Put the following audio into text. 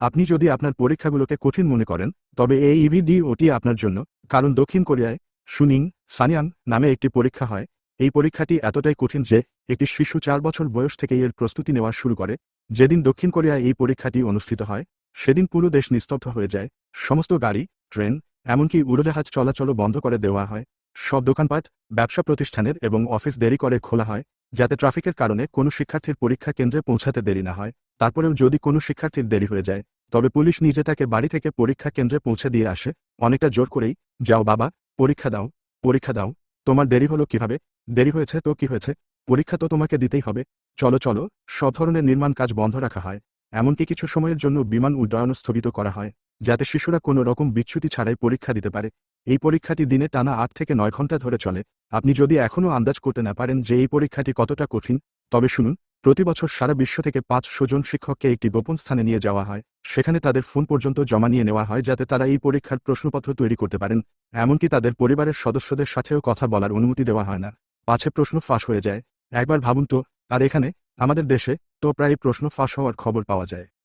আপনি যদি আপনার পরীক্ষাগুলোকে কঠিন মনে করেন, তবে এই ইভিডিওটি আপনার জন্য। কারণ দক্ষিণ কোরিয়ায় সুনিং সানিয়াং নামে একটি পরীক্ষা হয়। এই পরীক্ষাটি এতটাই কঠিন যে একটি শিশু 4 বছর বয়স থেকেই এর প্রস্তুতি নেওয়া শুরু করে। যেদিন দক্ষিণ কোরিয়ায় এই পরীক্ষাটি অনুষ্ঠিত হয়, সেদিন পুরো দেশ নিস্তব্ধ হয়ে যায়। সমস্ত গাড়ি, ট্রেন, এমনকি উড়োজাহাজ চলাচলও বন্ধ করে দেওয়া হয়। সব দোকানপাট, ব্যবসা প্রতিষ্ঠানের এবং অফিস দেরি করে খোলা হয়, যাতে ট্রাফিকের কারণে কোনো শিক্ষার্থীর পরীক্ষা কেন্দ্রে পৌঁছাতে দেরি না হয়। তারপরেও যদি কোনো শিক্ষার্থীর দেরি হয়ে যায়, তবে পুলিশ নিজে তাকে বাড়ি থেকে পরীক্ষা কেন্দ্রে পৌঁছে দিয়ে আসে, অনেকটা জোর করেই। যাও বাবা, পরীক্ষা দাও, পরীক্ষা দাও। তোমার দেরি হলো কিভাবে? দেরি হয়েছে তো কি হয়েছে? পরীক্ষা তো তোমাকে দিতেই হবে। চলো চলো। সব ধরনের নির্মাণ কাজ বন্ধ রাখা হয়। এমনকি কিছু সময়ের জন্য বিমান উড্ডয়ন স্থগিত করা হয়, যাতে শিশুরা কোনো রকম বিচ্যুতি ছাড়াই পরীক্ষা দিতে পারে। এই পরীক্ষাটি দিনে টানা 8 থেকে 9 ঘন্টা ধরে চলে। আপনি যদি এখনও আন্দাজ করতে না পারেন যে এই পরীক্ষাটি কতটা কঠিন, তবে শুনুন, প্রতি বছর সারা বিশ্ব থেকে 500 জন শিক্ষককে একটি গোপন স্থানে নিয়ে যাওয়া হয়। সেখানে তাদের ফোন পর্যন্ত জমা নিয়ে নেওয়া হয়, যাতে তারা এই পরীক্ষার প্রশ্নপত্র তৈরি করতে পারেন। এমনকি তাদের পরিবারের সদস্যদের সাথেও কথা বলার অনুমতি দেওয়া হয় না, পাছে প্রশ্ন ফাঁস হয়ে যায়। একবার ভাবুন তো। আর এখানে, আমাদের দেশে, তো প্রায় প্রশ্ন ফাঁস হওয়ার খবর পাওয়া যায়।